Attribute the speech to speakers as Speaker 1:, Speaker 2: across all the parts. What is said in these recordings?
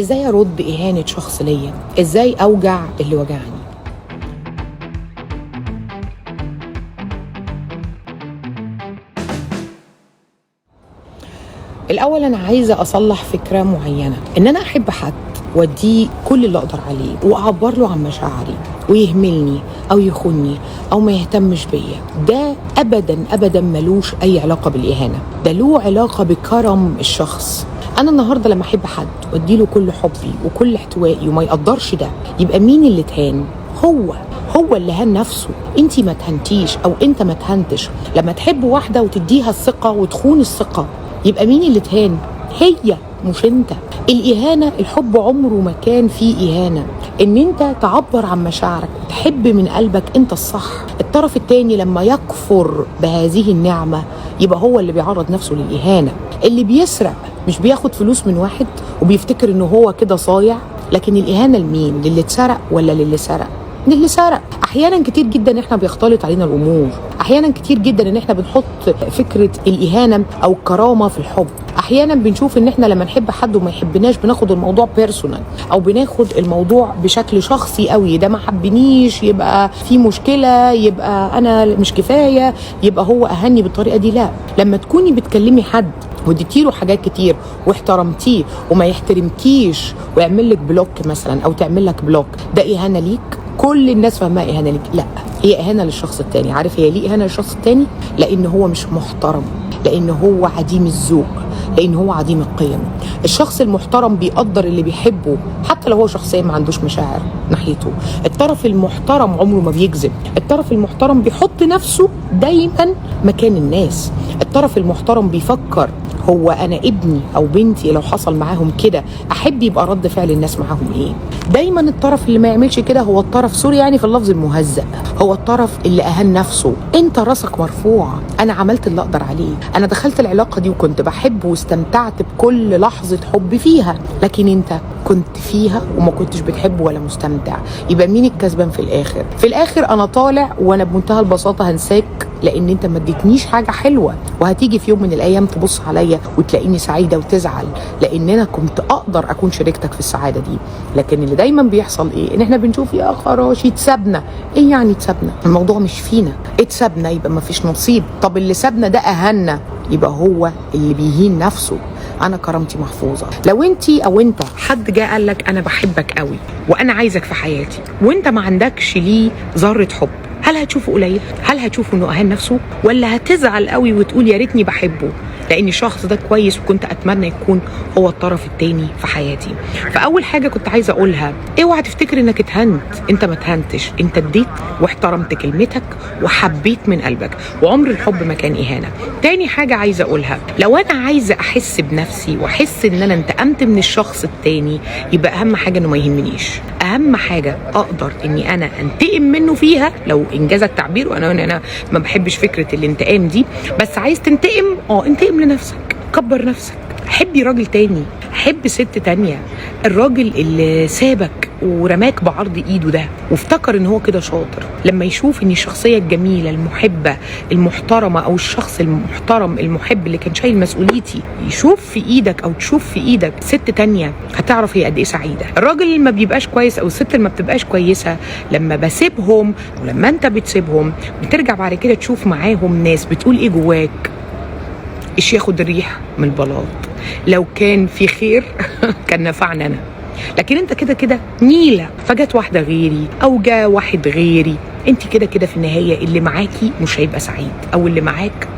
Speaker 1: ازاي ارد اهانة شخص ليا؟ ازاي اوجع اللي وجعني؟ الاول انا عايزة اصلح فكرة معينة، ان انا احب حد واديه كل اللي اقدر عليه واعبر له عن مشاعري ويهملني او يخوني او ما يهتمش بيا، ده ابدا ابدا ملوش اي علاقة بالاهانة، ده له علاقة بكرم الشخص. انا النهارده لما احب حد واديله كل حبي وكل احتوائي وما يقدرش ده، يبقى مين اللي اتهان؟ هو اللي هان نفسه. انتي ما تهنتيش او انت ما تهنتش. لما تحب واحده وتديها الثقه وتخون الثقه، يبقى مين اللي اتهان؟ هي مش انت. الاهانه، الحب عمره ما كان فيه اهانه، ان انت تعبر عن مشاعرك وتحب من قلبك انت الصح. الطرف التاني لما يكفر بهذه النعمه يبقى هو اللي بيعرض نفسه للاهانه. اللي بيسرق مش بياخد فلوس من واحد وبيفتكر انه هو كده صايع، لكن الاهانه لمين؟ للي اتسرق ولا للي سرق؟ للي سرق. احيانا كتير جدا احنا بيختلط علينا الامور، احيانا كتير جدا ان احنا بنحط فكره الاهانه او الكرامه في الحب. احيانا بنشوف ان احنا لما نحب حد وما يحبناش بناخد الموضوع بيرسونال، او بناخد الموضوع بشكل شخصي قوي، ده ما حبنيش يبقى في مشكله، يبقى انا مش كفايه، يبقى هو اهني بالطريقه دي. لا، لما تكوني بتكلمي حد واديتيله حاجات كتير واحترمتيه وما يحترمكيش ويعمل لك بلوك مثلا او تعمل لك بلوك، ده اهانه ليك. كل الناس فاهمها اهانه ليك، لا، هي اهانه للشخص التاني. عارف هي ليه اهانه للشخص التاني؟ لان هو مش محترم، لان هو عديم الذوق، لان هو عديم القيم. الشخص المحترم بيقدر اللي بيحبه حتى لو هو شخصيا ما عندوش مشاعر ناحيته. الطرف المحترم عمره ما بيكذب. الطرف المحترم بيحط نفسه دايما مكان الناس. الطرف المحترم بيفكر هو انا ابني او بنتي لو حصل معاهم كده احب يبقى رد فعل الناس معاهم ايه. دايما الطرف اللي ما يعملش كده هو الطرف، سوري يعني في اللفظ المهزأ، هو الطرف اللي اهان نفسه. انت راسك مرفوعه، انا عملت اللي اقدر عليه، انا دخلت العلاقه دي وكنت بحب واستمتعت بكل لحظه حب فيها، لكن انت كنت فيها وما كنتش بتحب ولا مستمتع. يبقى مين الكسبان في الاخر؟ في الاخر انا طالع وانا بمنتهى البساطه هنساك، لان انت ما اديتنيش حاجه حلوه، وهتيجي في يوم من الايام تبص عليا وتلاقيني سعيده وتزعل، لان انا كنت اقدر اكون شريكتك في السعاده دي. لكن اللي دايما بيحصل ايه؟ ان احنا بنشوف يا خراشي اتسابنا. ايه يعني اتسابنا؟ الموضوع مش فينا. اتسابنا يبقى ما فيش نصيب. طب اللي سابنا ده اهنا، يبقى هو اللي بيهين نفسه. انا كرامتي محفوظه. لو انتي او انت حد جه قال لك انا بحبك قوي وانا عايزك في حياتي، وانت ما عندكش ليه ذره حب، هل هتشوفه قليل؟ هل هتشوفه انه اهان نفسه؟ ولا هتزعل قوي وتقول يا ريتني بحبه لان الشخص ده كويس وكنت اتمنى يكون هو الطرف التاني في حياتي؟ فاول حاجه كنت عايزه اقولها، اوعى تفتكر انك اتهنت. انت ما اتهنتش، انت اديت واحترمت كلمتك وحبيت من قلبك، وعمر الحب ما كان اهانه. تاني حاجه عايزه اقولها، لو انا عايزه احس بنفسي واحس ان انا انتقمت من الشخص التاني، يبقى اهم حاجه انه ما يهمنيش. اهم حاجه اقدر اني انا انتقم منه فيها، لو انجاز التعبير، وانا ما بحبش فكره الانتقام دي، بس عايز تنتقم، انتقم لنفسك، كبر نفسك، حبي راجل تاني، حب ست تانية. الراجل اللي سابك ورماك بعرض ايده ده وافتكر ان هو كده شاطر، لما يشوف ان الشخصيه الجميله المحبه المحترمه او الشخص المحترم المحب اللي كان شايل مسؤوليتي يشوف في ايدك او تشوف في ايدك ست تانية، هتعرف هي قد ايه سعيده. الراجل اللي ما بيبقاش كويس او الست اللي ما بتبقاش كويسه، لما بسيبهم ولما انت بتسيبهم بترجع بعد كده تشوف معاهم ناس بتقول ايه جواك، ايش ياخد الريح من البلاط. لو كان في خير كان نفعنا انا، لكن انت كده كده نيله، فجت واحده غيري او جاء واحد غيري، انت كده كده في النهايه اللي معاكي مش هيبقى سعيد، او اللي معاك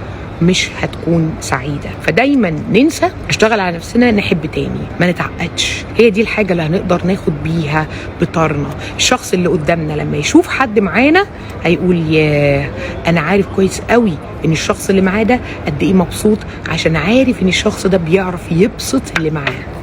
Speaker 1: مش هتكون سعيده. فدايما ننسى، نشتغل على نفسنا، نحب تاني، ما نتعقدش. هي دي الحاجه اللي هنقدر ناخد بيها بطارنا. الشخص اللي قدامنا لما يشوف حد معانا هيقول ياه، انا عارف كويس قوي ان الشخص اللي معاه ده قد ايه مبسوط، عشان عارف ان الشخص ده بيعرف يبسط اللي معاه.